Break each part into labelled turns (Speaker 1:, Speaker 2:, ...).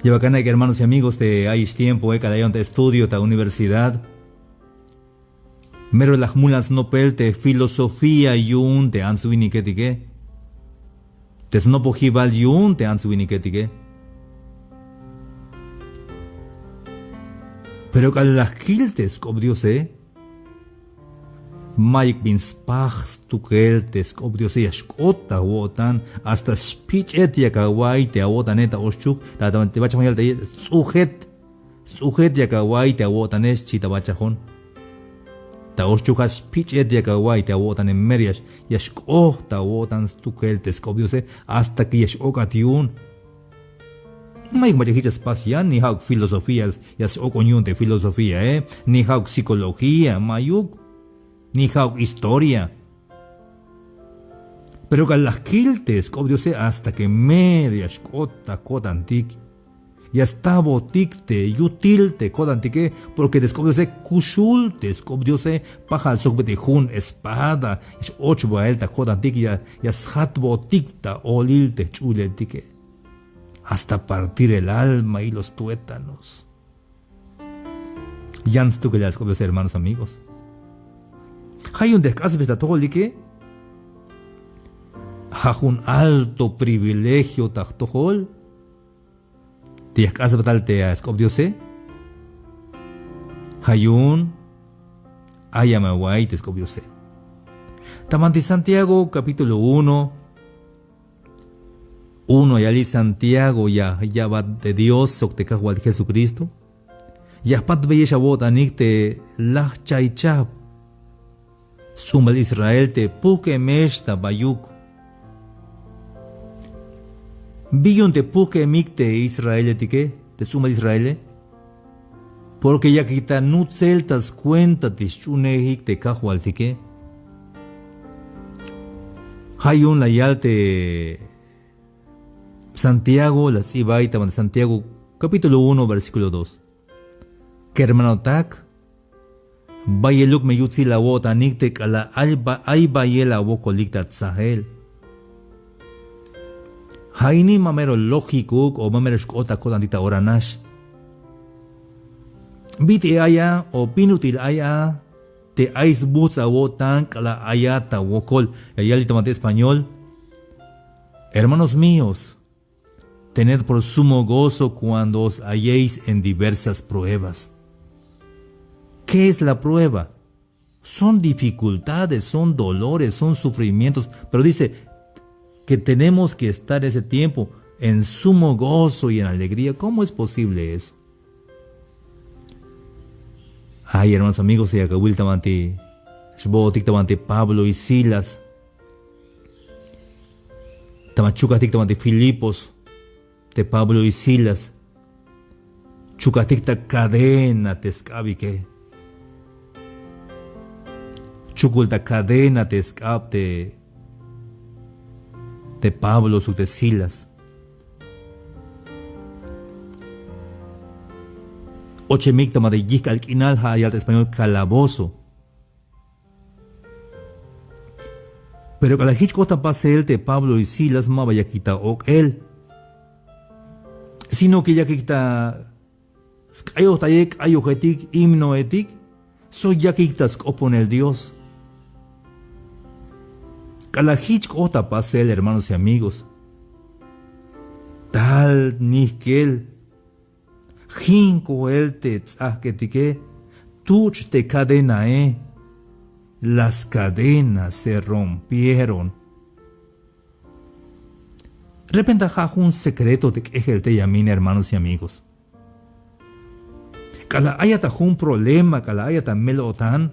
Speaker 1: Lleva acá, hermanos y amigos, de hay tiempo, cada día de estudio, de universidad. Mero las mulas no pelte filosofía yun te ansuini que tique. Desnopo jibal yun te ansuini que tique. Pero que las quiltes, cobriose. Mike bin spachs tu keltes, cobriose yashkota wotan, hasta spichet yakawai te awotan eta oshuk, te bacha mañal te sujet yakawai te awotan es chita bachajón. Ta oshchukas pichet yakawai te awotan en merias, yashko ta awotan tu keltes, cobriose, hasta que yashokatiun. May machikichas pasian ni hauk filosofías, yas okonyun de filosofía, ni hauk psicología, mayuk. Ni hauk historia. Pero que las quiltes, cobriose hasta que medias cota antique. Y hasta boticte, yutilte antique, porque descubriose cushultes, cobriose paja sogbete jun espada, es ocho vuelta antique, ya shat boticta olilte chuleltique. Hasta partir el alma y los tuétanos. Yans tu que ya descubriose, hermanos amigos. Hay un descanso de todo el que hay un alto privilegio tajtojol. Tienes que hacer tal te escobiose. Hay un ayamawai te escobiose. Tamanti Santiago capítulo 1. Yali Santiago ya va de Dios soctecahual de Jesucristo. Ya pat belleza botanik te la chaichab. Sumal Israel te puke meshta bayuk. Billon te puke mikte Israel te sumal Israel. Porque ya quita nut celtas cuenta de chunehik te kahual tike. Hayun la yalte Santiago, la sibaita de Santiago, capítulo 1, versículo 2. Que hermano tak. Bayeluk me yutsi la wota nikte kala ay bayela woko liktat sahel. Haini mamero lógico o mamero shkota kodantita oranash. Biti aya o pinutil aya te ais butsa wotan kala ayata wokol. Ayalita mate español. Hermanos míos, tened por sumo gozo cuando os halléis en diversas pruebas. ¿Qué es la prueba? Son dificultades, son dolores, son sufrimientos. Pero dice que tenemos que estar ese tiempo en sumo gozo y en alegría. ¿Cómo es posible eso? Ay, hermanos amigos, y acabó tamante Shbotik tamante Pablo y Silas. Tamachukatik tamante Filipos de Pablo y Silas. Chukatik ta cadena te escabique. Chukulta cadena te escape de Pablo sus de Silas. Ochemictama de yik al quinal hayal español calabozo. Pero que la hichcota pase el de Pablo y Silas ma vaya quita ok él. Sino que ya quita ayo tayek ayo hetik himno etik soy ya quitas opone el Dios. Kalahich ota pasel, hermanos y amigos. Tal niskel. Jinko el te tzahketike. Tuch te cadena Las cadenas se rompieron. Repente un secreto de que el te yamine, hermanos y amigos. Kala ayata un problema, kala ayata melotan.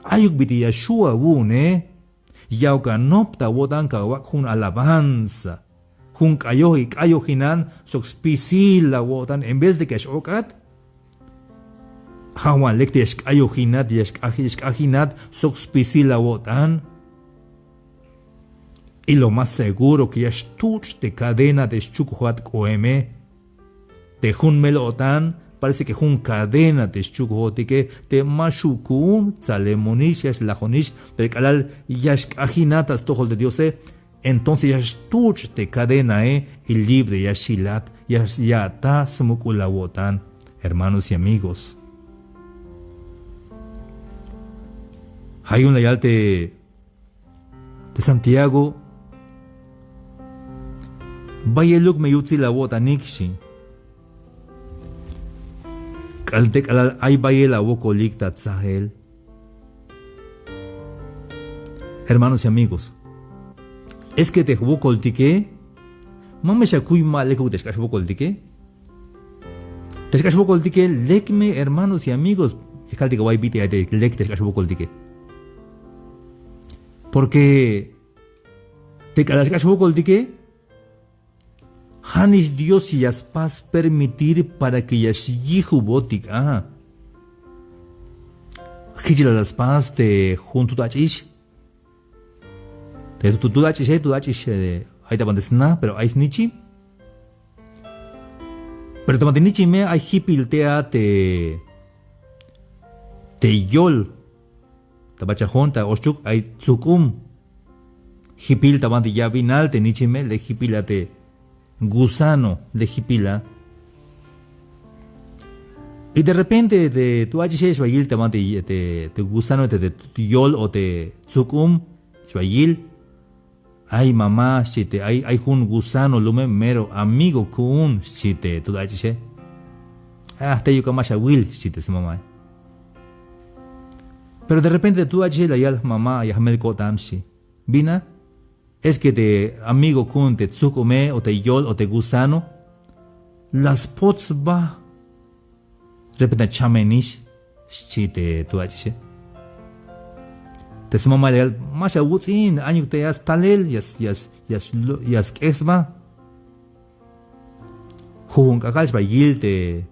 Speaker 1: Ayuk biti Yeshua wun Yauka nopta wotan kawak hun alabanza. Hun kayohinan soxpisila wotan en vez de que shokat. Hawan lekte kayohinat yashkahinat soxpisila wotan. Y lo más seguro que yashtuch de cadena de chukuhat koeme. De hun melotan. Parece que jun cadena de chukotique te mashukun tzalemonish yash lajonish del calal yashkajinatas tojos de Dios entonces ya estuch te cadena y libre ya shilat, ya ta smukulawotan, hermanos y amigos. Hay un layal de Santiago, Bayeluk me yutzi la wota nikshi. Kaltek alal ay bayela woko likta tzahel. Hermanos y amigos, es que te woko el tique, mame shakuy ma leko te shkash woko el tique. Te shkash woko el tique, lekme hermanos y amigos, es que way bite ay lek te shkash woko el tique. Porque te calas shkash woko el tique. Hanis Dios y yaspas permitir para que yashihu botik hijila las paz de junto tachish de tu tachish ahí te bandes na pero hay nichi pero te bandes nichi me hay hipil te yol te bachajón ta oshuk hay tsukum hipil te bandes ya vinal te nichi me le hipila te gusano de hipila y de repente de tu achish shvayil te gusano te yol o te tsukum shvayil ay mamá shite hay un gusano lume mero amigo kun shite tu achish te yuka masha will shite su mamá pero de repente tu achish la yal mamá yahmel kotam shi bina es que te amigo kun te tsukume o te yol o te gusano las pots ba repente chamenish chite tu achiche te smama leal masha wutzin año te yas talel yas kesba jun kakal ba yilte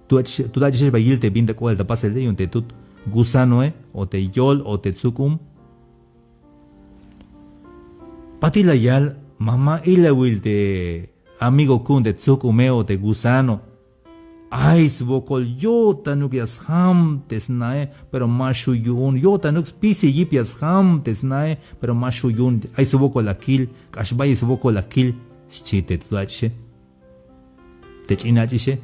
Speaker 1: tu achiche ba yilte binda ko el da pasel de te tut gusano o te yol o te tsukum Patila yal, mamá ila wil de amigo kun de tsukumeo de gusano. Ay, svokol yo tanuk yas ham tesnae, pero mashu yun. Yo tanuk pisi yip yas ham tesnae, pero mashu yun. Ay, svokol akil, kashbay svokol akil, chite tuache. Te chinache.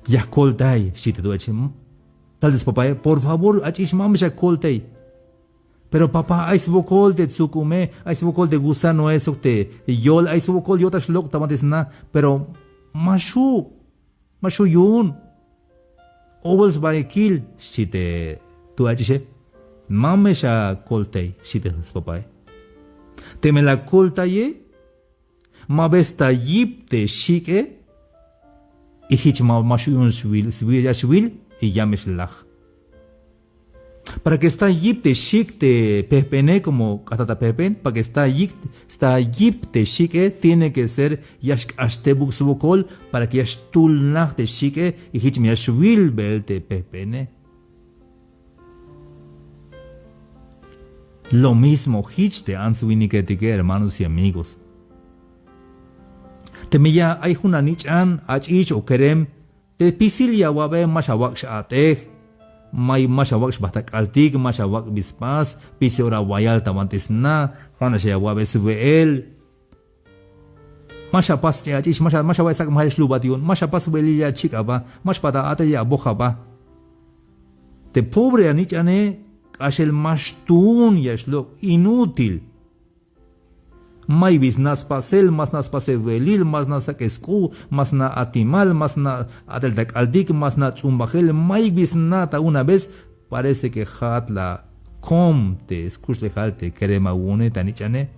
Speaker 1: Ya koltai, chite tuache. Tal vez papá, por favor, achish mami ya koltai. Pero papá, hay svokol de tsukume, hay svokol de gusano eso te yol, hay svokol yota shlok tamates na, pero mashu yun. Ovels by kill, shite tu achiche. Mame sha koltei, shite papá. Te me la koltaye, mabesta yip te shike, y hich mashu yun shwil, y yamesh lach. Para que esta yip te shik te pepene como katata pepen, para que esta yip te shike tiene que ser yashk ashtebuk svokol para que yashtul nach te shike y hich mi yashwil bel te pepene. Lo mismo hich te answiniketique, hermanos y amigos. Te me ya hay una nichan achich o kerem te pisilia wabe mashawak shateh. May mashawak batak altig mashawak bispas pisi ora wayal tamantis na kana siya wabes wel mashapas ya chish mashawai sak mahal shlubat yun mashapas weli ya chika ba mashpada ata ya boja ba te pobre anich ane ashel mashtun ya shlok inútil may bis nas pasel mas nas pase velil mas nas sakesku mas na atimal mas na atel tak aldik mas na tsumbajel may bis nata una vez parece que hat la comte escuche halte crema une tanichane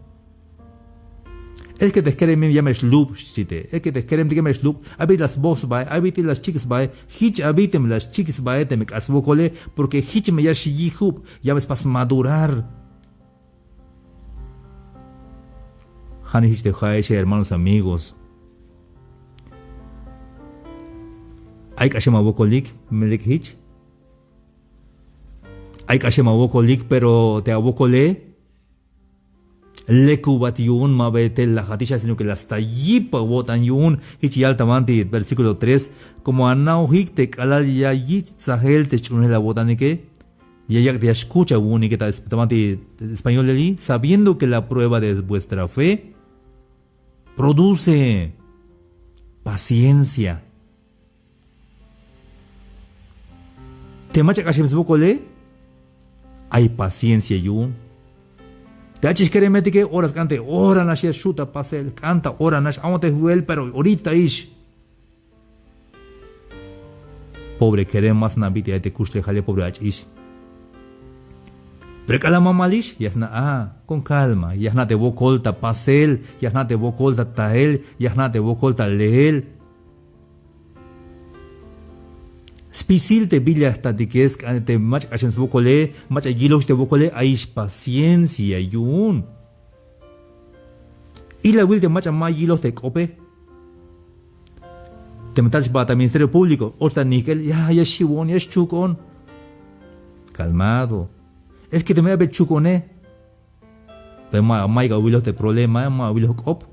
Speaker 1: es que te querem llame shlup chite es que te querem llame shlup habit las boss by habit las chicas by hich habitem las chicas by te me casbocole porque hich me ya shihub ya ves pas madurar. Hanis de Jaeche, hermanos amigos. Hay que hacer bocolik, melek hich. Hay que hacer bocolik, pero te abocole. Le cubatiun mabete la hatisha, sino que las tayipa botan yun, hich altamante, versículo 3. Como anau hik te calal ya yich sahel te chunela botanike. Y ella te escucha, que está español allí, sabiendo que la prueba de vuestra fe produce paciencia. Te macha que hay paciencia yun. Te achis que remete que horas cante, hora nash chuta pasel, canta hora nash, aunque huel, pero ahorita ish. Pobre querer más navite te kusle jale pobre achis. Pero que la mamá lish, yasna con calma, yasna te vocolta pasel, yasna te vocolta tael, yasna te vocolta leel. Spisil te villa hasta de que es te mach ashen vocole, mach agilos te vocole, aish paciencia yun. Y la will te mach magilos te cope. Te metas para el Ministerio Público, otra níquel, ya shibon, ya chucon. Calmado. Es que te me ve chucone. Pero maiga willos te problema, willos cop.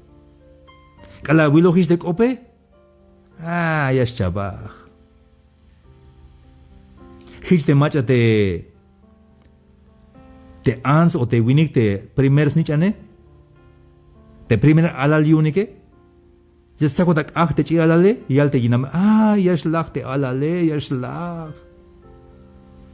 Speaker 1: Cala willos de cope. Ya chabaj. Hich te macha te ans o te winik te primer snichane. Te primer alal unike. Ya saco tak te chi alale y al te ginam ya schlag te alale ya schlag.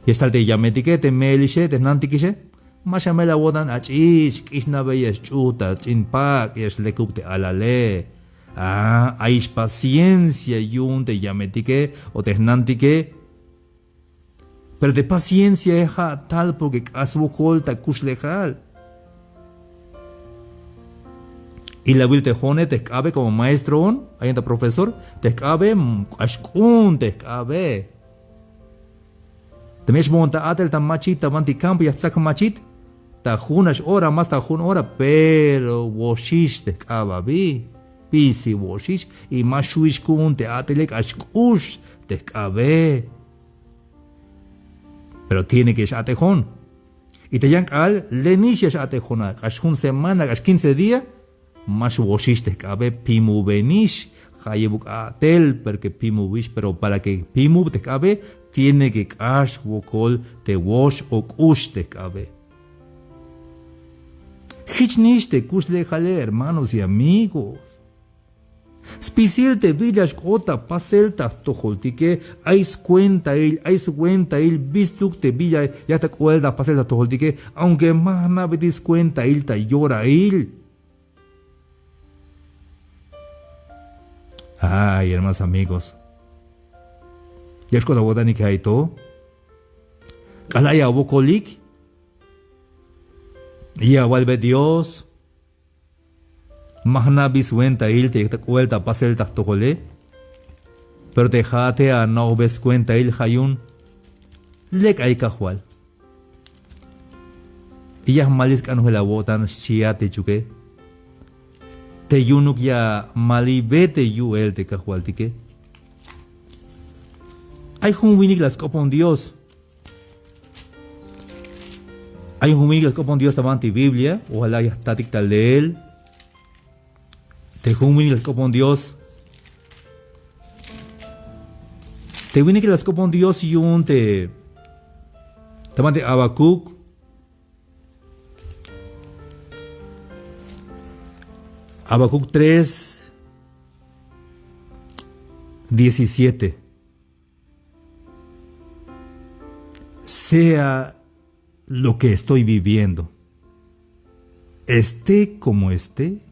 Speaker 1: Y está te yametike te melishe te nantikishe. Masha mela wodan achis kishna beyes chuta chinpak yes lekup te alale. Aish paciencia yun te yametike o te nantike. Pero de paciencia es tal porque casbo colta kuslejal. Y la vil te jone te cabe como maestro, ahí está profesor, te cabe, ashkun te cabe. Te mesh monta atel tan machit, ta manti campo y hasta machit, ta junas hora más ta jun hora, pero washish te caba bi, pisi washish, y más shuishkun te atelek ashkush te cabe. Pero tiene que ser atejón. Y te yank al lenisha atejona, ashkun semana, 15 días, más washiste cabe pimu benish, hayebuk atel, porque pimu wish, pero para que pimu te cabe, tiene que cash wokol te wash o kush te cabe. Hichnish te kush le jale, hermanos y amigos. Spisil te villas kota paselta tojoltike, ais cuenta il, bistuk te villa ya te cuelda paselta tojoltike, aunque más navedis cuenta il ta llora il. Ay, hermanos amigos. Ya es cuando botan y que hay todo. Calaya bocolik. Ya vuelve Dios. Mahna biscuenta il te cuelta pasel tactojole. Pero dejate a no ves cuenta il hayun. Lek ay cajual. Y ya malis canuela botan shiate chuque. Te yunuk ya malibete yu el te cajualtique. Hay un winik las copon Dios. Hay un winik las copon Dios tamanti Biblia. Ojalá ya static tal de él. Te un winik las copon Dios. Te winik las copon Dios y un te tamanti Habacuc. Habacuc 3, 17. Sea lo que estoy viviendo, esté como esté,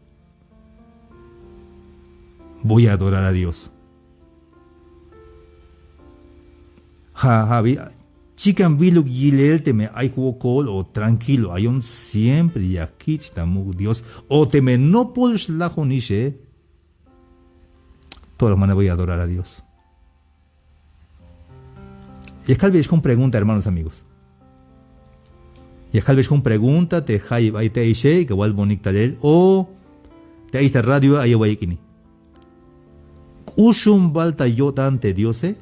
Speaker 1: voy a adorar a Dios. Chican biluk yilel te me hay kol o tranquilo, hay un siempre y aquí estamos Dios, o te me no puedes la jonishe, todas las maneras voy a adorar a Dios. Y es que al vez con pregunta, hermanos amigos. Y es que al vez con pregunta, te hay ahí te ishe, que igual bonita él, o te hay esta radio ahí guayquini. Ushum balta yo tante Diose,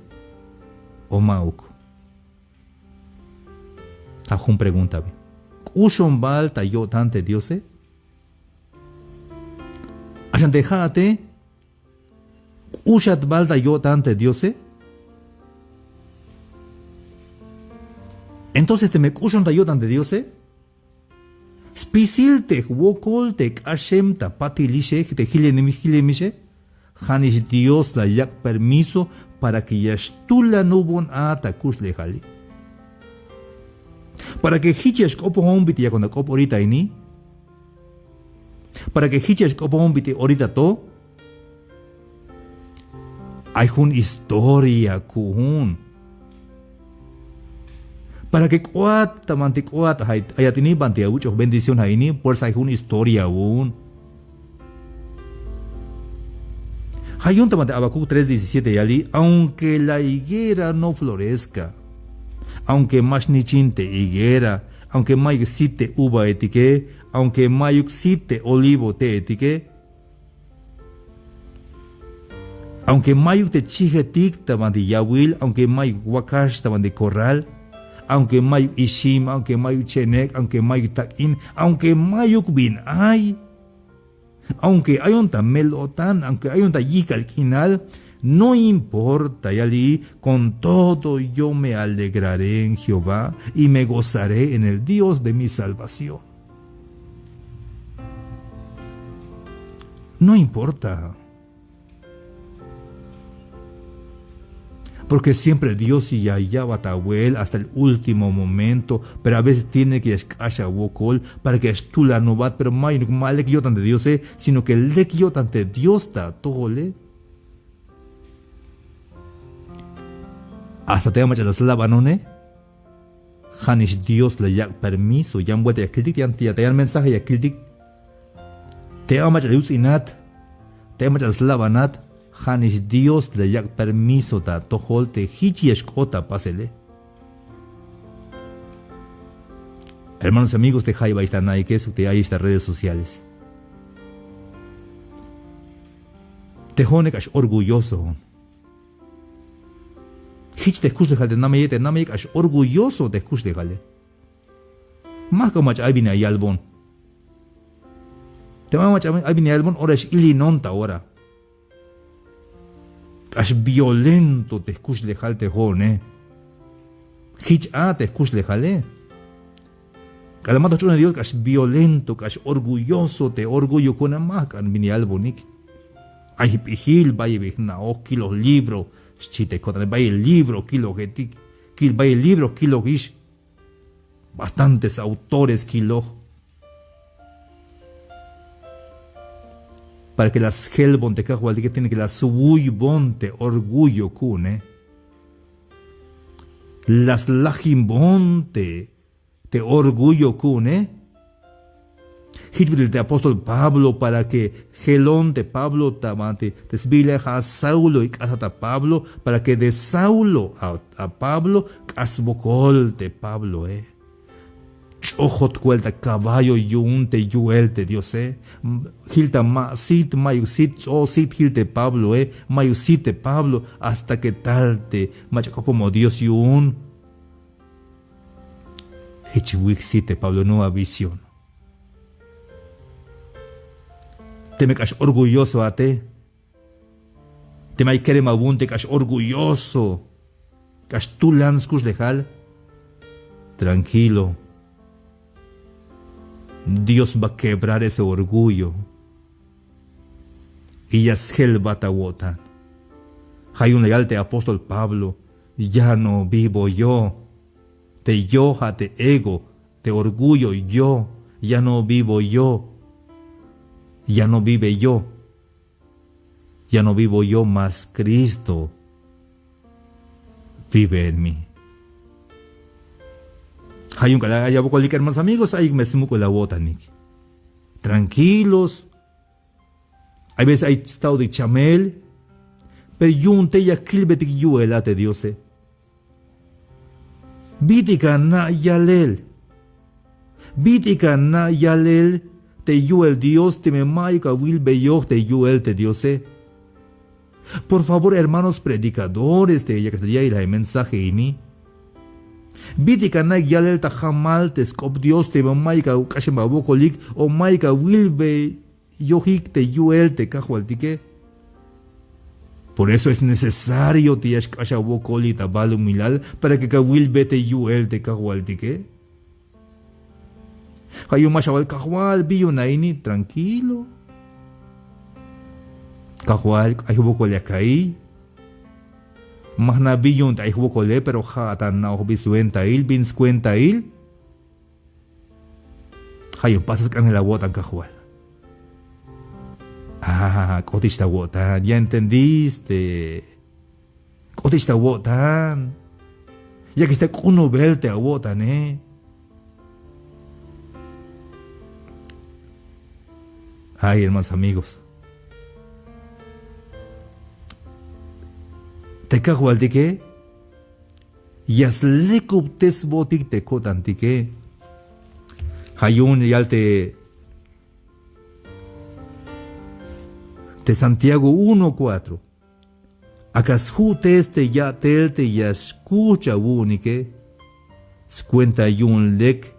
Speaker 1: o mauk. Tajun pregunta. Ushum balta yo tante Diose. Ashan dejate. Ushat balta yo tante Diose. Entonces te me cushon ta yotan de Dios, Spisil te wokol te kashem ta pati lishe te hile mishe. Hanish Dios la yak permiso para que yastula nubon ata kush lejali. Para que hiches kopo hombiti ya con la kopo ahorita ini. Para que hiches kopo hombiti ahorita to. Hay una historia kuhun. Para que cuata manti cuata hayatini banti muchos bendición haini, pues hay una historia un. Hay un tamante Habacuc 3:17 yali, aunque la higuera no florezca, aunque más nichinte higuera, aunque mayuk site uva etique, aunque mayuk site olivo te etique, aunque mayuk te chigetik tamante yawil, aunque mayuk wakash tamante corral, aunque mayuk ishim, aunque mayuk chenek, aunque mayuk takin, aunque mayuk bin ay, aunque hay un melotan, aunque hay un tallica al final, no importa, yali, con todo yo me alegraré en Jehová y me gozaré en el Dios de mi salvación. No importa. Porque siempre Dios y ya batahuel hasta el último momento, pero a veces tiene que haya wokol para que estula no va, pero más le que yo tan de Dios, sino que le que yo tan de Dios ta tole. Hasta te amacha la slavanone, Hanish Dios le ya permiso, ya han vuelto a critic, ya te dan mensaje ya critic, te amacha la inat, te amacha la slavanat. Hanish Dios le yak permiso ta tohol te hichiesh kota pasele. Hermanos y amigos de Jaiba Istanay, que eso te hay estas redes sociales. Te honekash orgulloso. Hich te escuch de jale, name kash orgulloso te escuch de jale. Más como ay vine ay albon. Te mamach ay vine albon, ahora es ilinonta ahora. Cash violento te escuch lejal te jone. Hich te escuch lejale. Calamato chuna Dios cash violento, cash orgulloso te orgullo con amacan mini albonik. Ay pijil vaya vigna o kilos libro. Chite con vaya el libro kilo getik. Kil vaya el libro kilo gish. Bastantes autores kilo. Para que las helbon te cajo que tiene que la subuybon te orgullo cune. Las lajimbon te orgullo cune. Hitler de apóstol Pablo para que gelón de Pablo tamante desvile a Saulo y casata Pablo para que de Saulo a Pablo casbocol de Pablo Chojot cuelta caballo yunte yuelte Dios Hilta ma sit mayusit o sit hilte Pablo mayusite Pablo hasta que talte machaco como Dios yun hichiwixite Pablo nueva visión. Te me cash orgulloso a te. Te me quiere mabunte cash orgulloso. Cash tu lanscus dejal. Tranquilo. Dios va a quebrar ese orgullo. Y ya es el batawotan. Hay un leal de apóstol Pablo. Ya no vivo yo. Te yoja, te ego, te orgullo yo. Ya no vivo yo. Ya no vive yo. Ya no vivo yo, más Cristo vive en mí. Hay un calaya poco lica, hermanos amigos, hay me simuco la botanik. Tranquilos. Hay veces hay estado de chamel, pero yo un te ya kilbetik yo el ate Dios. Bitika na yalel. Bitika na yalel. Te yo el Dios te me maica will beyo te yo el te Dios. Por favor, hermanos predicadores de ella que te ya el mensaje y ni. Bitika na yalel ta jamal te scop Dios te me maica kashema bokolik o maica will be yohik te yo el te cajo al tique. Por eso es necesario tiash kashawo colita balu milal para que kawil bete yuel te kahualtique. Hayo mashawal kahual biyo naini tranquilo. Kahual ayubo koliakai. Mahna biyon ta ayubo kole pero hatan na obisuenta il bins cuenta il. Hayo pasas kanela wotan kahual. Ah, kotista wotan, ya entendiste. Kotista wotan. Ya que está uno velte a wotan, Ay, hermanos amigos. Te cago al dique. Yas lekup tes botik te kotan dique. Hayun yalte. De Santiago 1:4. Acas te ya telte ya escucha únique. 51 lek.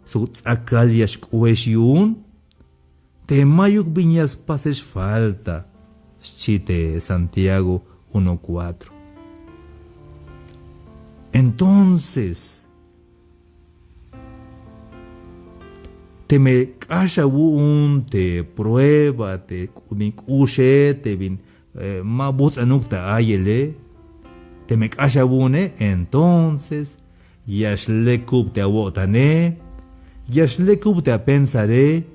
Speaker 1: Su akal ya yun. Te mayuk viñas pases falta. Chite Santiago 1:4. Entonces, te me calla te prueba, te ushe, te bin mabuz anukta ayele, te me calla entonces, yashle kup te awotane, yashle kup te pensaré,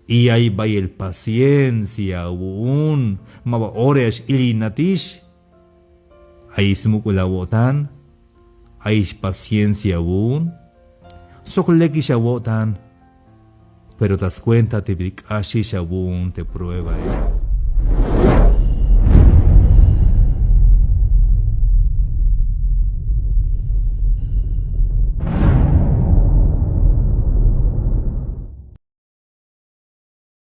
Speaker 1: y ahí va el paciencia, maba oresh ilinatish, ahí smukula wotan, ahí paciencia Sokleki shawotan, pero das cuenta te bikashi shabun te prueba.